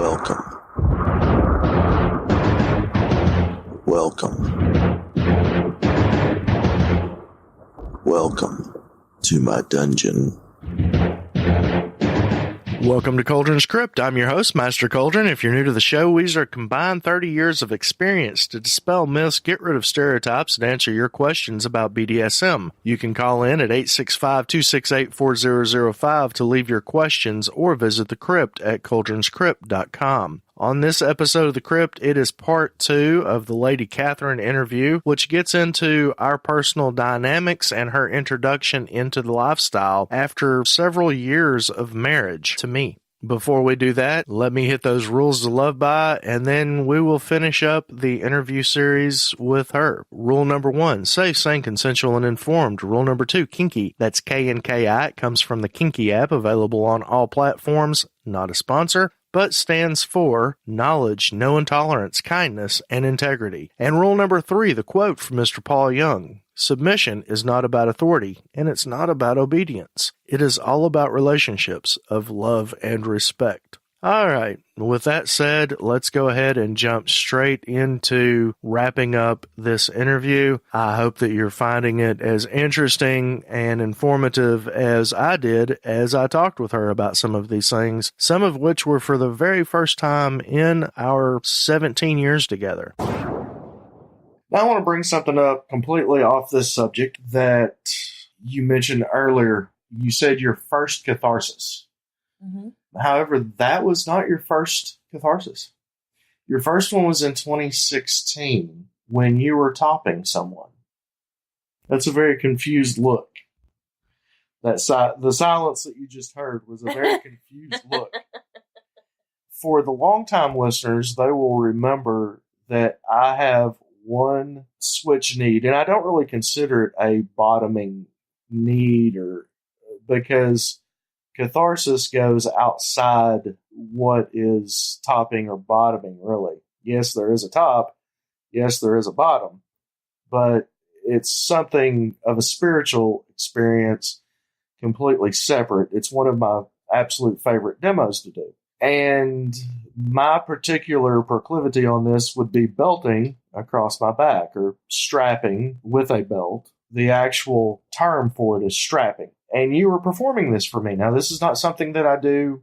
Welcome. Welcome to my dungeon. Welcome to Kuldrin's Krypt. I'm your host, Master Kuldrin. If you're new to the show, these are combined 30 years of experience to dispel myths, get rid of stereotypes, and answer your questions about BDSM. You can call in at 865-268-4005 to leave your questions or visit the Krypt at kuldrinskrypt.com. On this episode of The Krypt, it is part 2 of the Lady Katheryne interview, which gets into our personal dynamics and her introduction into the lifestyle after several years of marriage to me. Before we do that, let me hit those rules to love by, and then we will finish up the interview series with her. Rule number 1, safe, sane, consensual, and informed. Rule number 2, kinky. That's KNKI. It comes from the Kinky app, available on all platforms. Not a sponsor, but stands for knowledge, no intolerance, kindness, and integrity. And rule number 3, the quote from Mr. Paul Young. Submission is not about authority, and it's not about obedience. It is all about relationships of love and respect. All right, with that said, let's go ahead and jump straight into wrapping up this interview. I hope that you're finding it as interesting and informative as I did as I talked with her about some of these things, some of which were for the very first time in our 17 years together. Now I want to bring something up completely off this subject that you mentioned earlier. You said your first catharsis. Mm-hmm. However, that was not your first catharsis. Your first one was in 2016 when you were topping someone. That's a very confused look. The silence that you just heard was a very confused look. For the longtime listeners, they will remember that I have one switch need, and I don't really consider it a bottoming need, or because catharsis goes outside what is topping or bottoming, really. Yes, there is a top. Yes, there is a bottom. But it's something of a spiritual experience, completely separate. It's one of my absolute favorite demos to do. And my particular proclivity on this would be belting across my back, or strapping with a belt. The actual term for it is strapping. And you were performing this for me. Now, this is not something that I do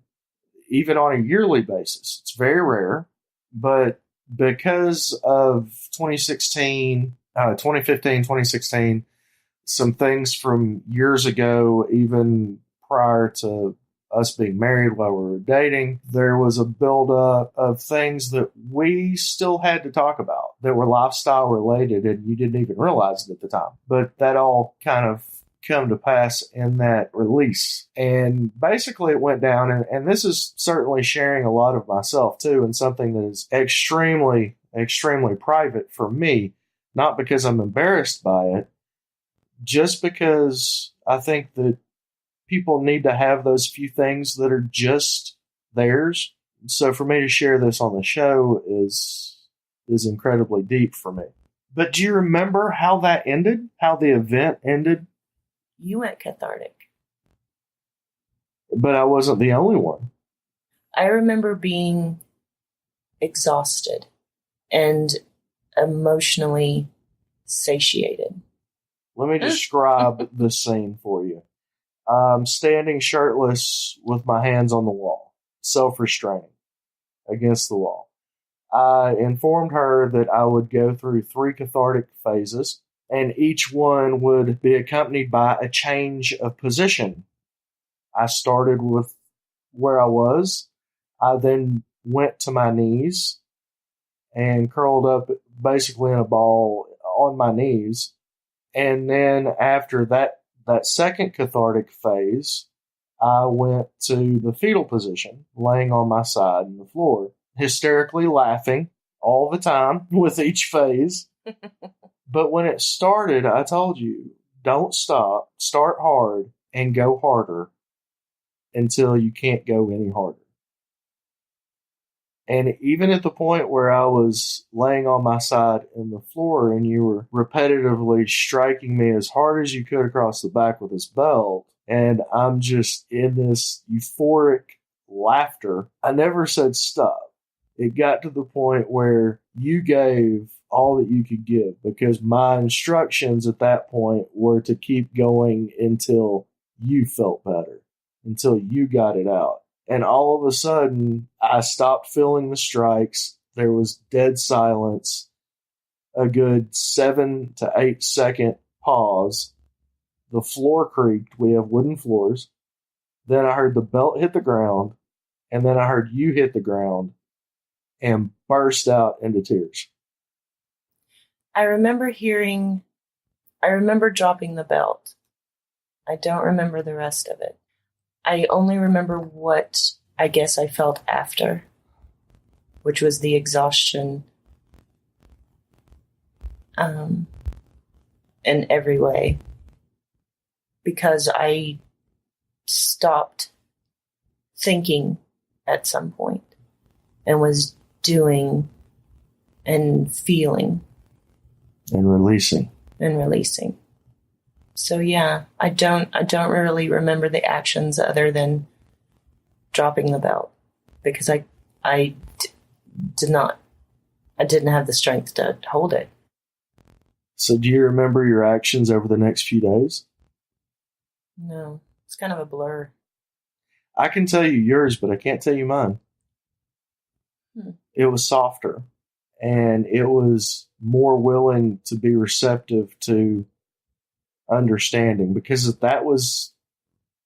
even on a yearly basis. It's very rare. But because of 2015, 2016, some things from years ago, even prior to us being married while we were dating, there was a buildup of things that we still had to talk about that were lifestyle related, and you didn't even realize it at the time. But that all kind of come to pass in that release. And basically it went down, and this is certainly sharing a lot of myself too, and something that is extremely, extremely private for me, not because I'm embarrassed by it, just because I think that people need to have those few things that are just theirs. So for me to share this on the show is incredibly deep for me. But do you remember how that ended? How the event ended? You went cathartic. But I wasn't the only one. I remember being exhausted and emotionally satiated. Let me describe the scene for you. I'm standing shirtless with my hands on the wall, self-restraining against the wall. I informed her that I would go through 3 cathartic phases, and each one would be accompanied by a change of position. I started with where I was. I then went to my knees and curled up basically in a ball on my knees. And then after that second cathartic phase, I went to the fetal position, laying on my side on the floor, hysterically laughing all the time with each phase. But when it started, I told you, don't stop, start hard, and go harder until you can't go any harder. And even at the point where I was laying on my side in the floor and you were repetitively striking me as hard as you could across the back with this belt, and I'm just in this euphoric laughter, I never said stop. it got to the point where you gave all that you could give, because my instructions at that point were to keep going until you felt better, until you got it out. And all of a sudden, I stopped feeling the strikes. There was dead silence, a good 7 to 8 second pause. The floor creaked. We have wooden floors. Then I heard the belt hit the ground, and then I heard you hit the ground and burst out into tears. I remember dropping the belt. I don't remember the rest of it. I only remember what I guess I felt after, which was the exhaustion in every way, because I stopped thinking at some point and was doing and feeling and releasing. So yeah, I don't really remember the actions other than dropping the belt, because I didn't have the strength to hold it. So do you remember your actions over the next few days? No, it's kind of a blur. I can tell you yours, but I can't tell you mine. It was softer, and it was more willing to be receptive to understanding, because that was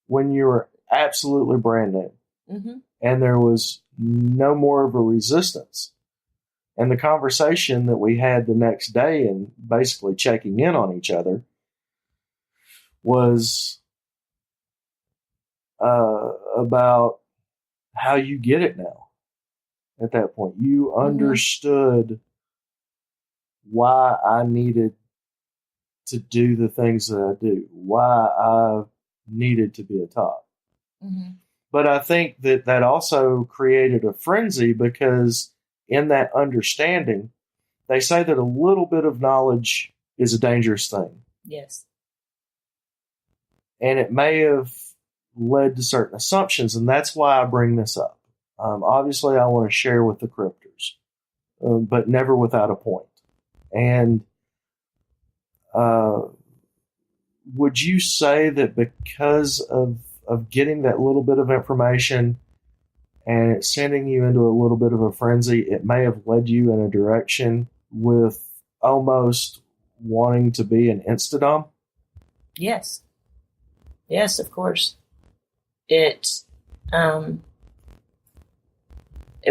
when you were absolutely brand new. Mm-hmm. And there was no more of a resistance. And the conversation that we had the next day, and basically checking in on each other, was about how you get it now. At that point, you understood why I needed to do the things that I do, why I needed to be a top. Mm-hmm. But I think that also created a frenzy, because in that understanding, they say that a little bit of knowledge is a dangerous thing. Yes. And it may have led to certain assumptions, and that's why I bring this up. Obviously, I want to share with the Krypters, but never without a point. And would you say that because of getting that little bit of information and it sending you into a little bit of a frenzy, it may have led you in a direction with almost wanting to be an insta-dom? Yes. Yes, of course. It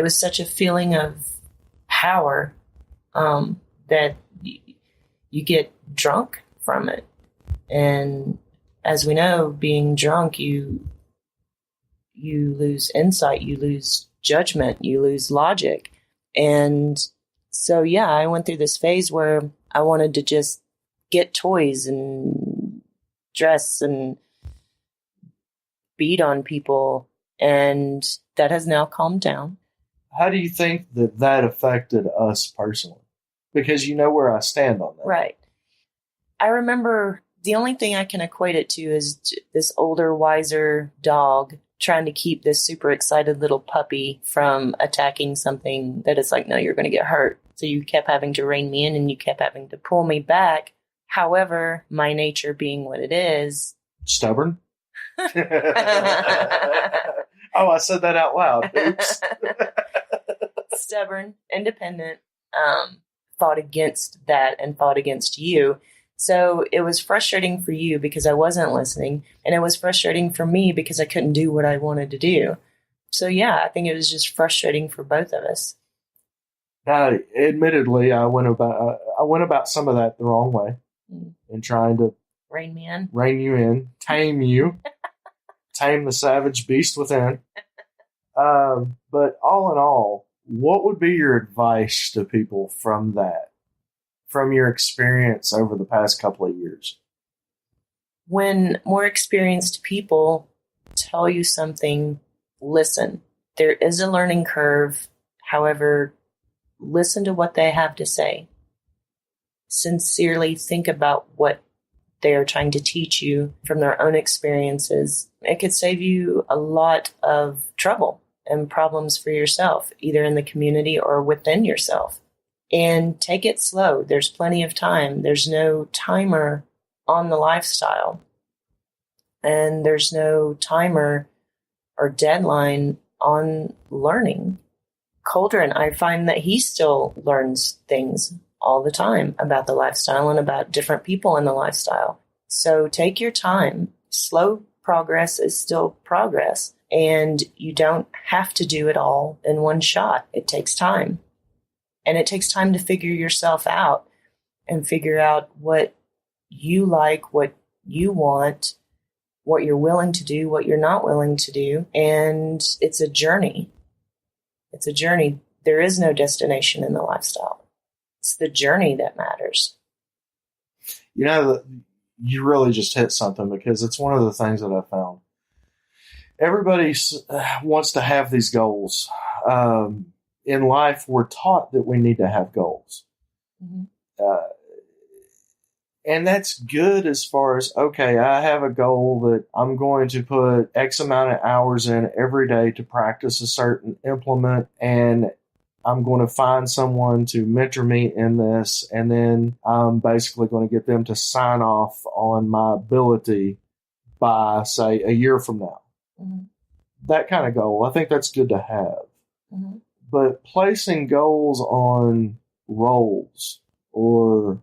was such a feeling of power that you get drunk from it. And as we know, being drunk, you lose insight, you lose judgment, you lose logic. And so, yeah, I went through this phase where I wanted to just get toys and dress and beat on people. And that has now calmed down. How do you think that affected us personally? Because you know where I stand on that. Right. I remember the only thing I can equate it to is this older, wiser dog trying to keep this super excited little puppy from attacking something that is like, no, you're going to get hurt. So you kept having to rein me in and you kept having to pull me back. However, my nature being what it is. Stubborn? Oh, I said that out loud. Oops. Stubborn, independent, fought against that and fought against you. So it was frustrating for you because I wasn't listening, and it was frustrating for me because I couldn't do what I wanted to do. So yeah, I think it was just frustrating for both of us. Admittedly, I went about some of that the wrong way in trying to rein you in, tame you, tame the savage beast within. But all in all, what would be your advice to people from that, from your experience over the past couple of years? When more experienced people tell you something, listen. There is a learning curve. However, listen to what they have to say. Sincerely think about what they are trying to teach you from their own experiences. It could save you a lot of trouble and problems for yourself, either in the community or within yourself. And take it slow. There's plenty of time. There's no timer on the lifestyle. And there's no timer or deadline on learning. Kuldrin, I find that he still learns things all the time about the lifestyle and about different people in the lifestyle. So take your time. Slow progress is still progress. And you don't have to do it all in one shot. It takes time. And it takes time to figure yourself out and figure out what you like, what you want, what you're willing to do, what you're not willing to do. And it's a journey. It's a journey. There is no destination in the lifestyle. It's the journey that matters. You know, you really just hit something, because it's one of the things that I found. Everybody wants to have these goals. In life, we're taught that we need to have goals. Mm-hmm. And that's good as far as, okay, I have a goal that I'm going to put X amount of hours in every day to practice a certain implement, and I'm going to find someone to mentor me in this, and then I'm basically going to get them to sign off on my ability by, say, a year from now. Mm-hmm. That kind of goal, I think that's good to have. Mm-hmm. But placing goals on roles or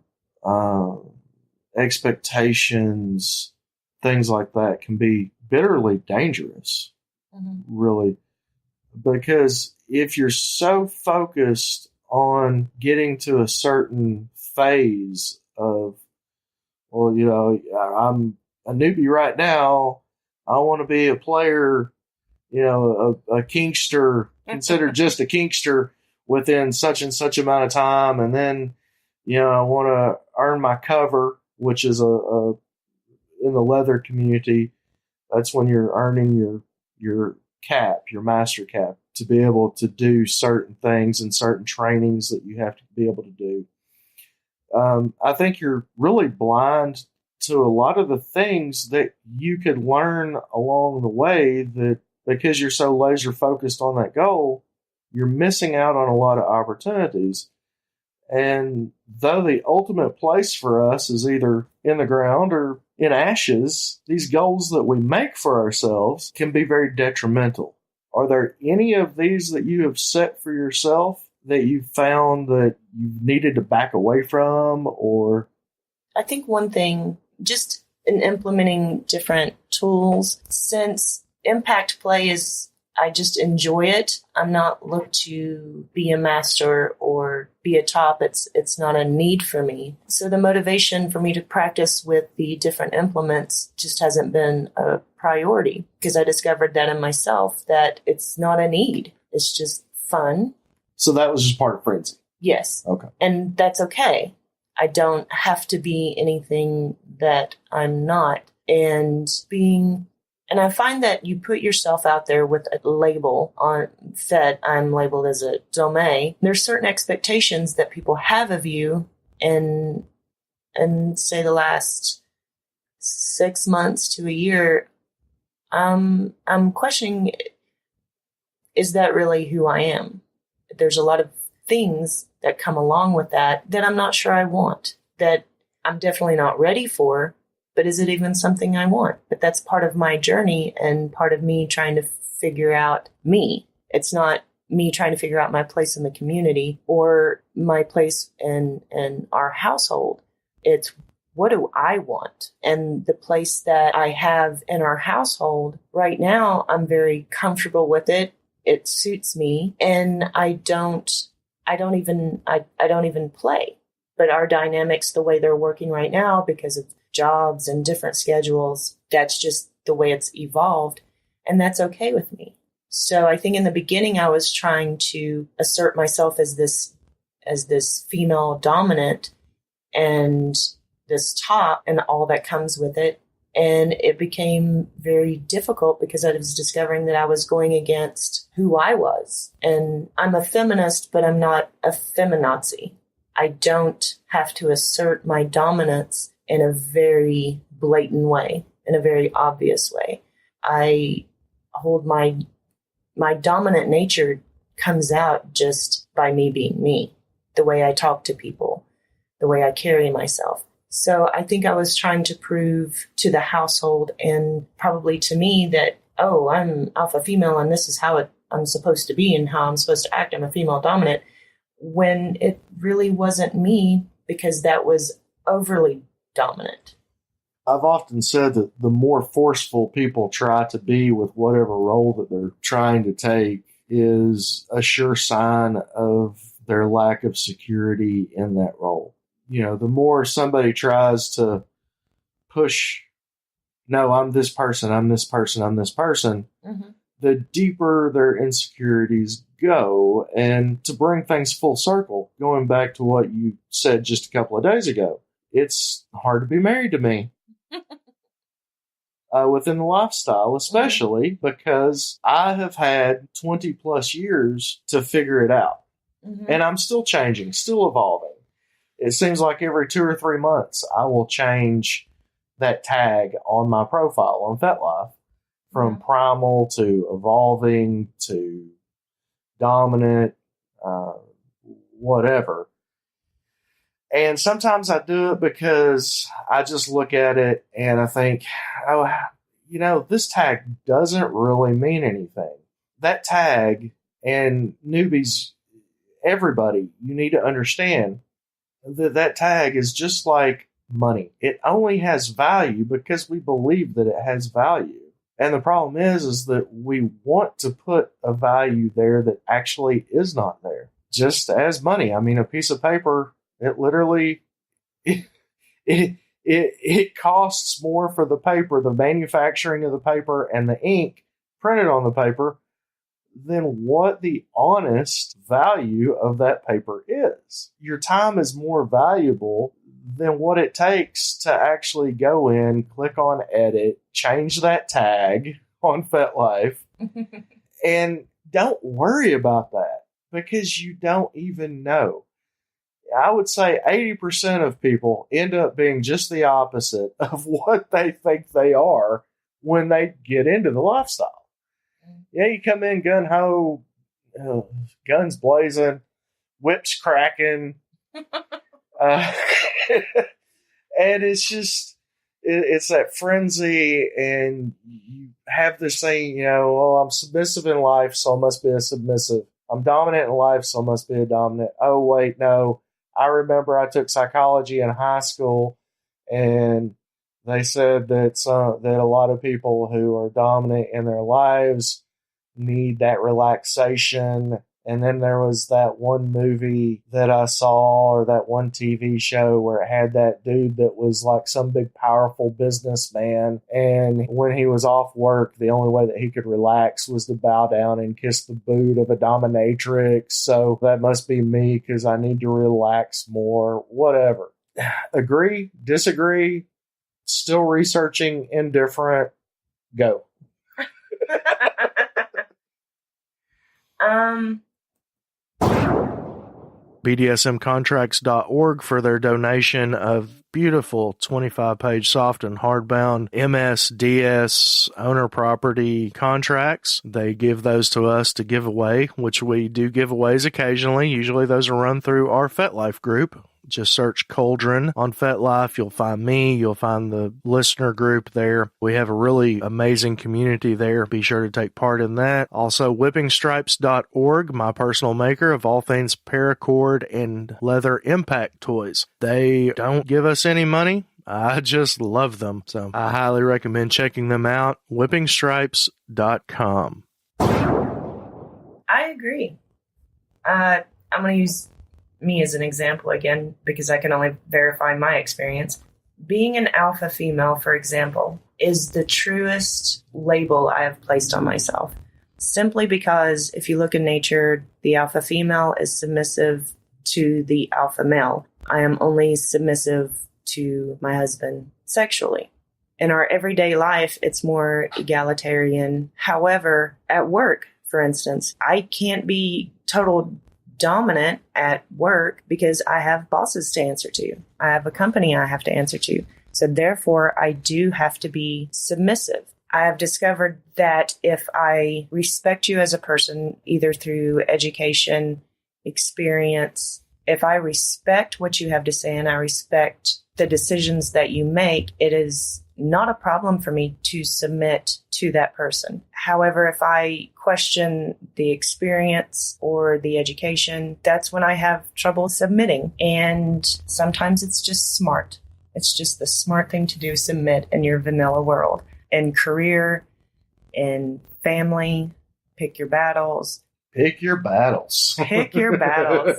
expectations, things like that, can be bitterly dangerous, really. Because if you're so focused on getting to a certain phase of, well, you know, I'm a newbie right now, I want to be a player, you know, a kinkster, considered just a kinkster within such and such amount of time. And then, you know, I want to earn my cover, which is in the leather community, that's when you're earning your cap, your master cap, to be able to do certain things and certain trainings that you have to be able to do. I think you're really blind to a lot of the things that you could learn along the way, that because you're so laser focused on that goal, you're missing out on a lot of opportunities. And though the ultimate place for us is either in the ground or in ashes, these goals that we make for ourselves can be very detrimental. Are there any of these that you have set for yourself that you found that you needed to back away from? Or I think one thing, just in implementing different tools, since impact play is, I just enjoy it. I'm not looked to be a master or be a top. It's not a need for me. So the motivation for me to practice with the different implements just hasn't been a priority, because I discovered that in myself, that it's not a need. It's just fun. So that was just part of frenzy. Yes. Okay. And that's okay. I don't have to be anything that I'm not. And I find that you put yourself out there with a label on that I'm labeled as a tame. There's certain expectations that people have of you, and say the last 6 months to a year, I'm questioning, is that really who I am? There's a lot of things that come along with that I'm not sure I want, that I'm definitely not ready for. But is it even something I want? But that's part of my journey and part of me trying to figure out me. It's not me trying to figure out my place in the community or my place in our household. It's, what do I want? And the place that I have in our household right now, I'm very comfortable with it. It suits me, and I don't even play. But our dynamics, the way they're working right now, because of jobs and different schedules, that's just the way it's evolved, and that's okay with me. So I think in the beginning I was trying to assert myself as this female dominant and this top and all that comes with it, and it became very difficult because I was discovering that I was going against who I was. And I'm a feminist, but I'm not a feminazi. I don't have to assert my dominance in a very blatant way, in a very obvious way. I hold my my dominant nature comes out just by me being me, the way I talk to people, the way I carry myself. So I think I was trying to prove to the household and probably to me that, oh, I'm alpha female and this is how I'm supposed to be and how I'm supposed to act. I'm a female dominant, when it really wasn't me, because that was overly dominant. I've often said that the more forceful people try to be with whatever role that they're trying to take is a sure sign of their lack of security in that role. You know, the more somebody tries to push, no, I'm this person, I'm this person, I'm this person, the deeper their insecurities go. And to bring things full circle, going back to what you said just a couple of days ago, it's hard to be married to me. Within the lifestyle, especially because I have had 20 plus years to figure it out. And I'm still changing, still evolving. It seems like every 2 or 3 months, I will change that tag on my profile on FetLife from primal to evolving to dominant, whatever. And sometimes I do it because I just look at it and I think, oh, you know, this tag doesn't really mean anything. That tag, and newbies, everybody, you need to understand that tag is just like money. It only has value because we believe that it has value. And the problem is that we want to put a value there that actually is not there. Just as money. I mean, a piece of paper, it literally, it costs more for the paper, the manufacturing of the paper and the ink printed on the paper, than what the honest value of that paper is. Your time is more valuable than what it takes to actually go in, click on edit, change that tag on FetLife, and don't worry about that because you don't even know. I would say 80% of people end up being just the opposite of what they think they are when they get into the lifestyle. Yeah, you come in gun-ho, guns blazing, whips cracking, and it's just, it's that frenzy, and you have this thing, you know, well, I'm submissive in life, so I must be a submissive. I'm dominant in life, so I must be a dominant. Oh, wait, no. I remember I took psychology in high school, and they said that a lot of people who are dominant in their lives need that relaxation. And then there was that one movie that I saw, or that one TV show where it had that dude that was like some big powerful businessman. And when he was off work, the only way that he could relax was to bow down and kiss the boot of a dominatrix. So that must be me because I need to relax more, whatever. Agree, disagree, still researching, indifferent, go. BDSMcontracts.org for their donation of beautiful 25-page soft and hardbound MS-DS owner property contracts. They give those to us to give away, which we do giveaways occasionally. Usually those are run through our FetLife group. Just search Kuldrin on FetLife. You'll find me. You'll find the listener group there. We have a really amazing community there. Be sure to take part in that. Also, whippingstripes.org, my personal maker of all things paracord and leather impact toys. They don't give us any money. I just love them. So I highly recommend checking them out. whippingstripes.com. I agree. I'm going to use me as an example again, because I can only verify my experience. Being an alpha female, for example, is the truest label I have placed on myself. Simply because if you look in nature, the alpha female is submissive to the alpha male. I am only submissive to my husband sexually. In our everyday life, it's more egalitarian. However, at work, for instance, I can't be total dominant at work because I have bosses to answer to. I have a company I have to answer to. So therefore, I do have to be submissive. I have discovered that if I respect you as a person, either through education, experience, if I respect what you have to say and I respect the decisions that you make, it is not a problem for me to submit to that person. However, if I question the experience or the education, that's when I have trouble submitting. And sometimes it's just smart. It's just the smart thing to do, submit in your vanilla world. In career, in family, pick your battles. Pick your battles. Pick your battles.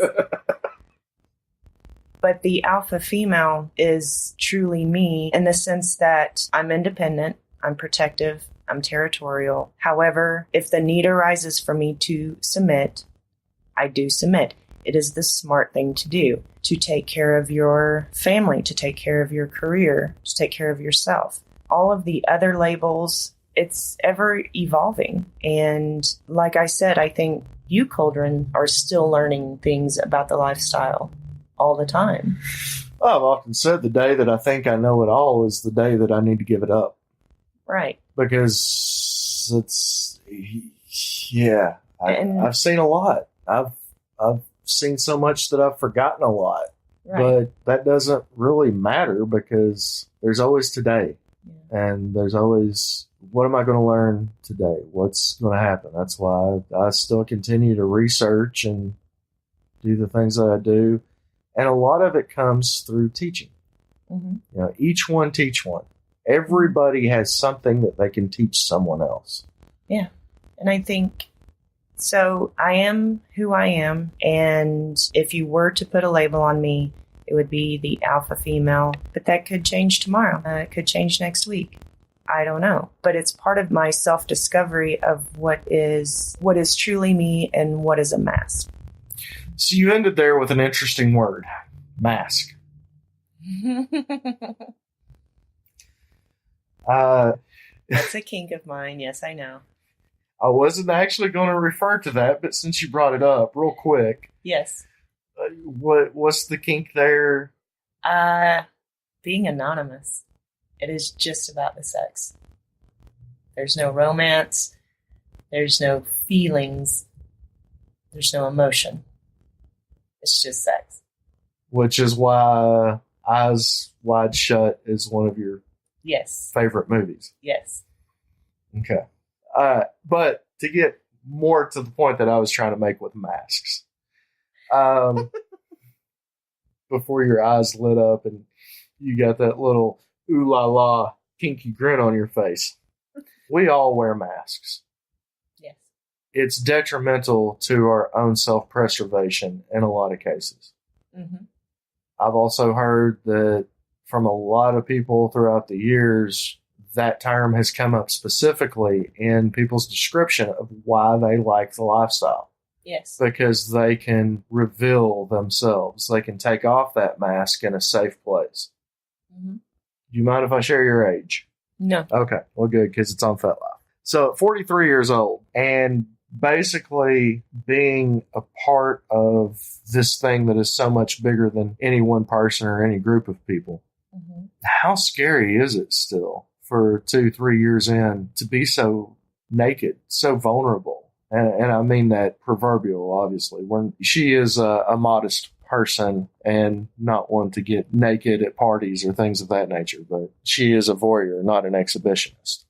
But the alpha female is truly me in the sense that I'm independent, I'm protective, I'm territorial. However, if the need arises for me to submit, I do submit. It is the smart thing to do, to take care of your family, to take care of your career, to take care of yourself. All of the other labels, it's ever evolving. And like I said, I think you, Kuldrin, are still learning things about the lifestyle all the time. I've often said the day that I think I know it all is the day that I need to give it up. Right. Because it's, yeah, I've seen a lot. I've seen so much that I've forgotten a lot. Right. But that doesn't really matter because there's always today. Yeah. And there's always, what am I going to learn today? What's going to happen? That's why I still continue to research and do the things that I do. And a lot of it comes through teaching. Mm-hmm. You know, each one teach one. Everybody has something that they can teach someone else. Yeah. And I think, so I am who I am. And if you were to put a label on me, it would be the alpha female. But that could change tomorrow. It could change next week. I don't know. But it's part of my self-discovery of what is truly me and what is a mask. So you ended there with an interesting word, mask. That's a kink of mine. Yes, I know. I wasn't actually going to refer to that, but since you brought it up real quick. Yes. What's the kink there? Being anonymous. It is just about the sex. There's no romance. There's no feelings. There's no emotion. It's just sex. Which is why Eyes Wide Shut is one of your favorite movies. Yes. Okay. But to get more to the point that I was trying to make with masks, before your eyes lit up and you got that little ooh la la kinky grin on your face, we all wear masks. It's detrimental to our own self-preservation in a lot of cases. Mm-hmm. I've also heard that from a lot of people throughout the years, that term has come up specifically in people's description of why they like the lifestyle. Yes. Because they can reveal themselves. They can take off that mask in a safe place. Mm-hmm. Do you mind if I share your age? No. Okay. Well, good, because it's on FetLife. So, 43 years old, and basically being a part of this thing that is so much bigger than any one person or any group of people. Mm-hmm. How scary is it still for 2-3 years in to be so naked, so vulnerable? And I mean that proverbial, obviously. When she is a modest person and not one to get naked at parties or things of that nature, but she is a voyeur, not an exhibitionist.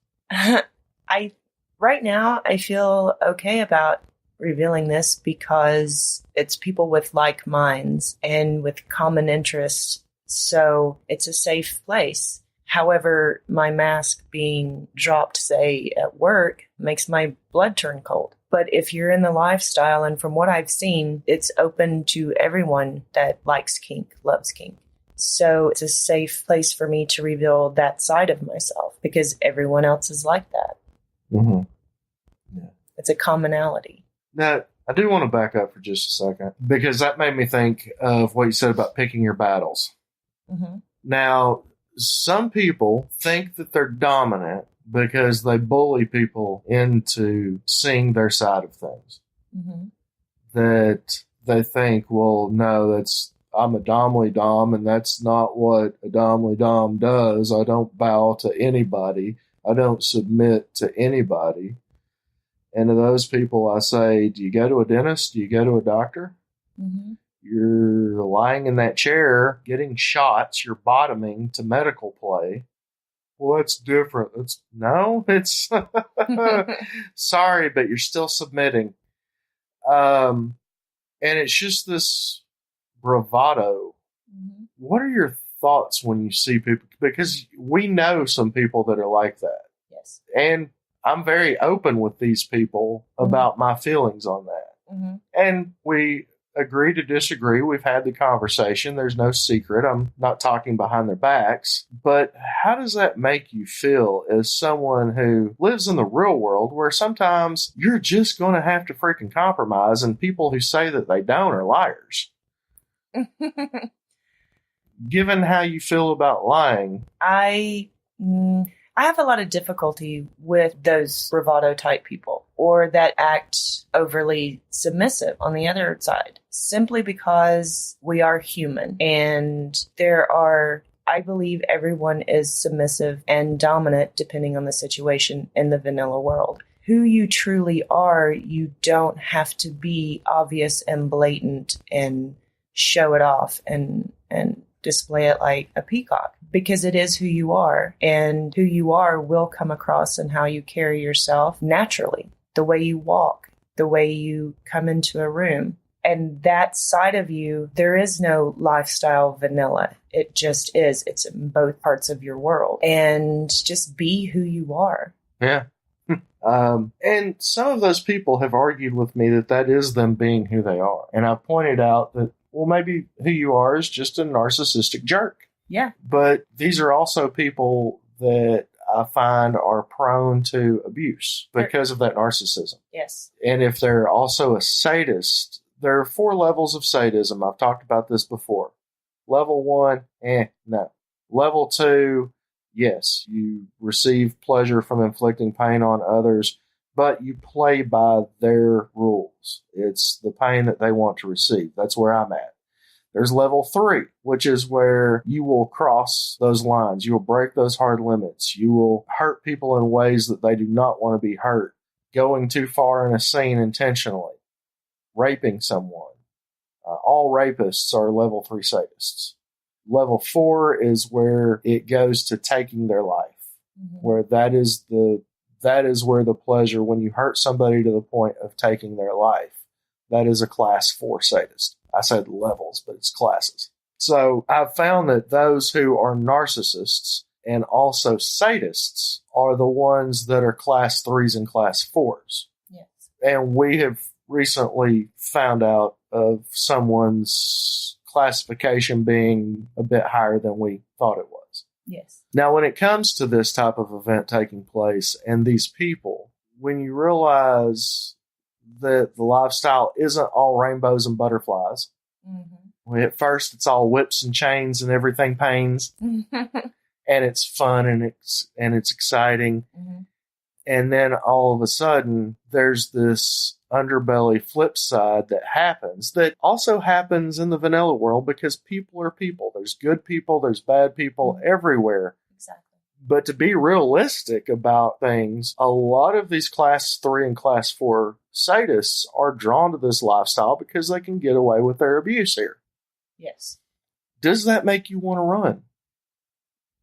Right now, I feel okay about revealing this because it's people with like minds and with common interests. So it's a safe place. However, my mask being dropped, say, at work makes my blood turn cold. But if you're in the lifestyle, and from what I've seen, it's open to everyone that likes kink, loves kink. So it's a safe place for me to reveal that side of myself because everyone else is like that. Mm-hmm. Yeah. It's a commonality. Now, I do want to back up for just a second because that made me think of what you said about picking your battles. Mm-hmm. Now, some people think that they're dominant because they bully people into seeing their side of things. Mm-hmm. That they think, well, no, I'm a domly dom, and that's not what a domly dom does. I don't bow to anybody. I don't submit to anybody. And to those people, I say, do you go to a dentist? Do you go to a doctor? Mm-hmm. You're lying in that chair, getting shots. You're bottoming to medical play. Well, that's different. It's sorry, but you're still submitting. And it's just this bravado. Mm-hmm. What are your thoughts when you see people? Because we know some people that are like that. Yes. And I'm very open with these people about my feelings on that. Mm-hmm. And we agree to disagree. We've had the conversation. There's no secret. I'm not talking behind their backs. But how does that make you feel as someone who lives in the real world where sometimes you're just going to have to freaking compromise, and people who say that they don't are liars? Given how you feel about lying, I have a lot of difficulty with those bravado type people or that act overly submissive on the other side, simply because we are human and I believe everyone is submissive and dominant depending on the situation in the vanilla world. Who you truly are, you don't have to be obvious and blatant and show it off and display it like a peacock, because it is who you are, and who you are will come across in how you carry yourself naturally, the way you walk, the way you come into a room. And that side of you, there is no lifestyle vanilla. It just is. It's in both parts of your world. And just be who you are. Yeah. And some of those people have argued with me that is them being who they are. And I've pointed out that, well, maybe who you are is just a narcissistic jerk. Yeah. But these are also people that I find are prone to abuse because of that narcissism. Yes. And if they're also a sadist, there are 4 levels of sadism. I've talked about this before. Level 1, no. Level 2, yes, you receive pleasure from inflicting pain on others, but you play by their rules. It's the pain that they want to receive. That's where I'm at. There's level 3, which is where you will cross those lines. You will break those hard limits. You will hurt people in ways that they do not want to be hurt. Going too far in a scene intentionally. Raping someone. All rapists are level 3 sadists. Level 4 is where it goes to taking their life. Mm-hmm. Where that is where the pleasure, when you hurt somebody to the point of taking their life, that is a class 4 sadist. I said levels, but it's classes. So I've found that those who are narcissists and also sadists are the ones that are class 3s and class 4s. Yes. And we have recently found out of someone's classification being a bit higher than we thought it was. Yes. Now, when it comes to this type of event taking place and these people, when you realize that the lifestyle isn't all rainbows and butterflies, at first it's all whips and chains and everything pains, and it's fun and it's exciting. Mm-hmm. And then all of a sudden, there's this underbelly flip side that happens that also happens in the vanilla world, because people are people. There's good people, there's bad people everywhere. Exactly. But to be realistic about things, a lot of these class 3 and class 4 sadists are drawn to this lifestyle because they can get away with their abuse here. Yes. Does that make you want to run?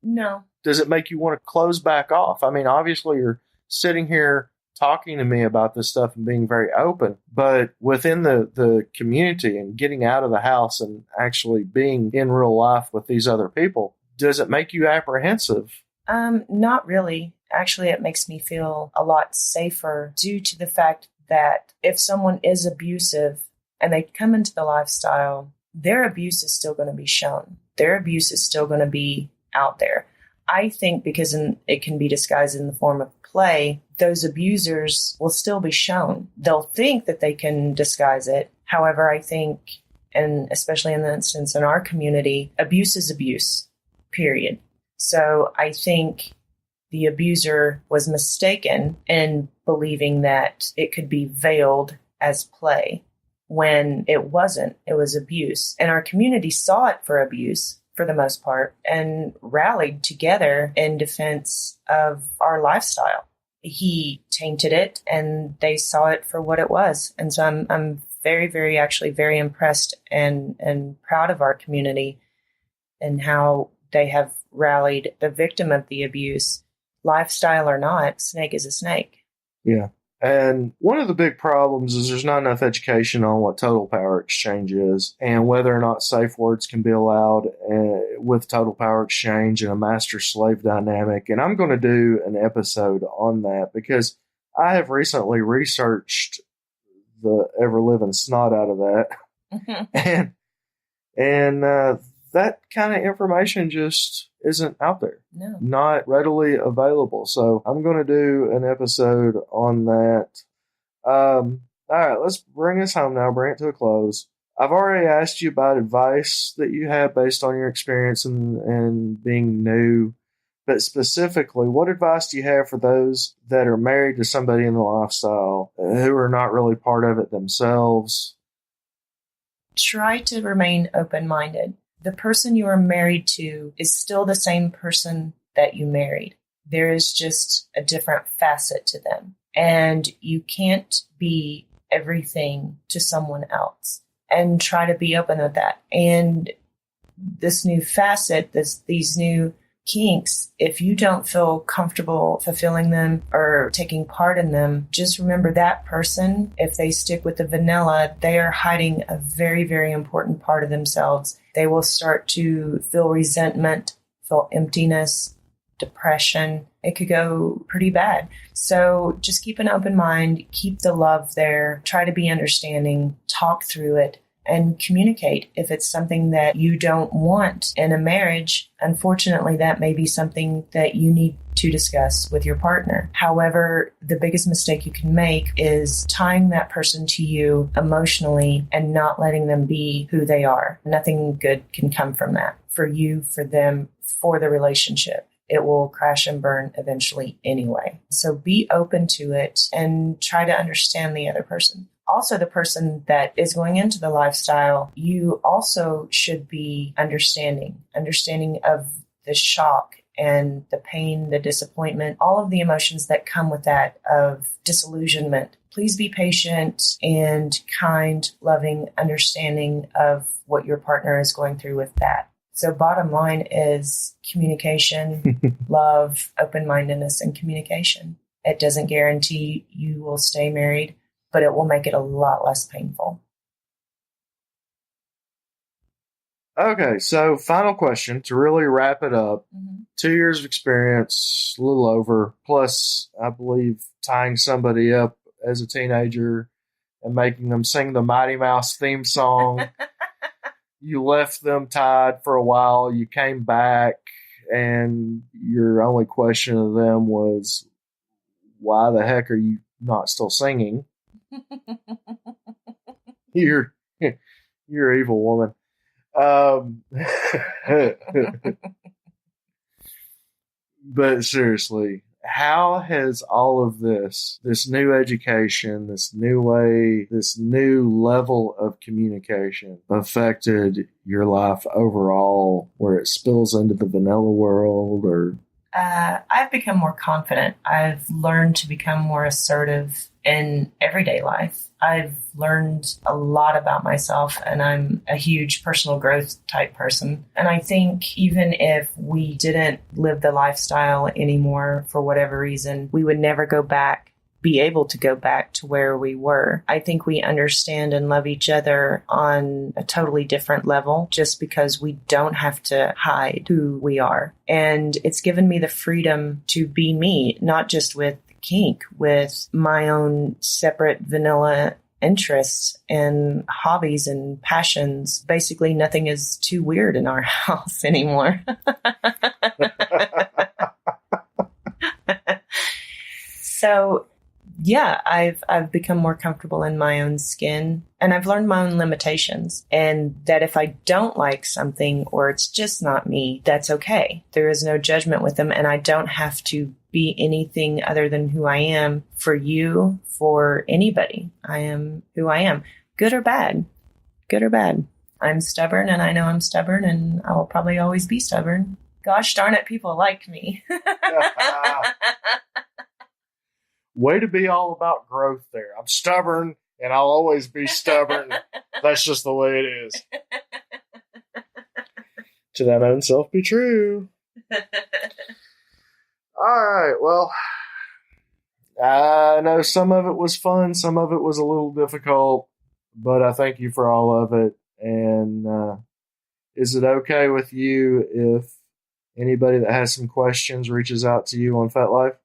No. Does it make you want to close back off? I mean, obviously you're sitting here talking to me about this stuff and being very open, but within the community and getting out of the house and actually being in real life with these other people, does it make you apprehensive? Not really. Actually, it makes me feel a lot safer due to the fact that if someone is abusive and they come into the lifestyle, their abuse is still going to be shown. Their abuse is still going to be out there. I think because it can be disguised in the form of play, those abusers will still be shown. They'll think that they can disguise it. However, I think, and especially in the instance in our community, abuse is abuse, period. So I think the abuser was mistaken in believing that it could be veiled as play when it wasn't. It was abuse. And our community saw it for abuse for the most part, and rallied together in defense of our lifestyle. He tainted it, and they saw it for what it was. And so I'm very, very, actually very impressed and proud of our community and how they have rallied the victim of the abuse, lifestyle or not. Snake is a snake. Yeah. And one of the big problems is there's not enough education on what total power exchange is and whether or not safe words can be allowed with total power exchange and a master-slave dynamic. And I'm going to do an episode on that because I have recently researched the ever-living snot out of that. and that kind of information just isn't out there. No. Not readily available. So I'm going to do an episode on that. All right, let's bring this home now, bring it to a close. I've already asked you about advice that you have based on your experience and being new. But specifically, what advice do you have for those that are married to somebody in the lifestyle who are not really part of it themselves? Try to remain open-minded. The person you are married to is still the same person that you married. There is just a different facet to them. And you can't be everything to someone else. And try to be open with that. And this new facet, these new kinks, if you don't feel comfortable fulfilling them or taking part in them, just remember that person, if they stick with the vanilla, they are hiding a very, very important part of themselves. They will start to feel resentment, feel emptiness, depression. It could go pretty bad. So just keep an open mind, keep the love there, try to be understanding, talk through it, and communicate. If it's something that you don't want in a marriage, unfortunately, that may be something that you need to discuss with your partner. However, the biggest mistake you can make is tying that person to you emotionally and not letting them be who they are. Nothing good can come from that. For you, for them, for the relationship. It will crash and burn eventually anyway. So be open to it and try to understand the other person. Also, the person that is going into the lifestyle, you also should be understanding of the shock and the pain, the disappointment, all of the emotions that come with that of disillusionment. Please be patient and kind, loving, understanding of what your partner is going through with that. So bottom line is communication, love, open-mindedness, and communication. It doesn't guarantee you will stay married, but it will make it a lot less painful. Okay, so final question to really wrap it up. 2 years of experience, a little over, plus I believe tying somebody up as a teenager and making them sing the Mighty Mouse theme song. You left them tied for a while. You came back, and your only question of them was, why the heck are you not still singing? You're an evil woman. But seriously, how has all of this new education, this new way, this new level of communication affected your life overall, where it spills into the vanilla world? Or I've become more confident. I've learned to become more assertive in everyday life. I've learned a lot about myself, and I'm a huge personal growth type person. And I think even if we didn't live the lifestyle anymore for whatever reason, we would never be able to go back to where we were. I think we understand and love each other on a totally different level just because we don't have to hide who we are. And it's given me the freedom to be me, not just with kink, with my own separate vanilla interests and hobbies and passions. Basically, nothing is too weird in our house anymore. So, yeah, I've become more comfortable in my own skin, and I've learned my own limitations, and that if I don't like something or it's just not me, that's okay. There is no judgment with them, and I don't have to be anything other than who I am for you, for anybody. I am who I am, good or bad. I'm stubborn, and I know I'm stubborn, and I will probably always be stubborn. Gosh darn it, people like me. Way to be all about growth there. I'm stubborn, and I'll always be stubborn. That's just the way it is. To that own self be true. All right, well, I know some of it was fun, some of it was a little difficult, but I thank you for all of it. And is it okay with you if anybody that has some questions reaches out to you on FetLife?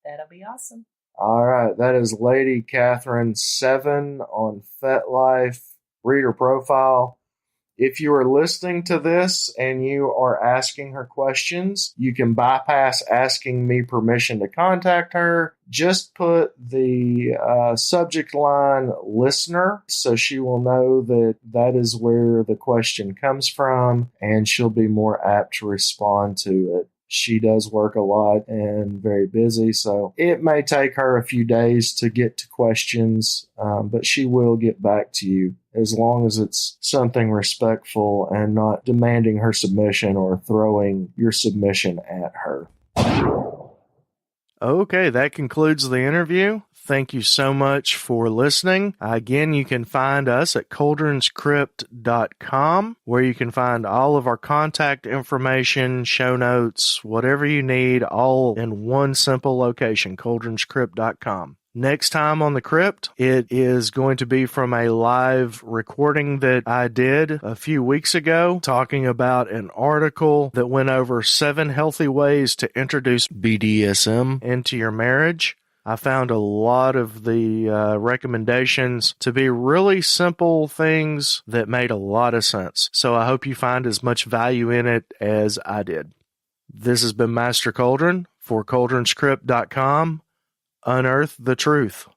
That'll be awesome. All right, that is Lady Katheryne 7 on FetLife. Read her profile. If you are listening to this and you are asking her questions, you can bypass asking me permission to contact her. Just put the subject line listener so she will know that that is where the question comes from, and she'll be more apt to respond to it. She does work a lot and very busy, so it may take her a few days to get to questions, but she will get back to you as long as it's something respectful and not demanding her submission or throwing your submission at her. Okay, that concludes the interview. Thank you so much for listening. Again, you can find us at kuldrinskrypt.com, where you can find all of our contact information, show notes, whatever you need, all in one simple location, kuldrinskrypt.com. Next time on the Krypt, it is going to be from a live recording that I did a few weeks ago, talking about an article that went over 7 healthy ways to introduce BDSM into your marriage. I found a lot of the recommendations to be really simple things that made a lot of sense. So I hope you find as much value in it as I did. This has been Master Kuldrin for kuldrinskrypt.com. Unearth the truth.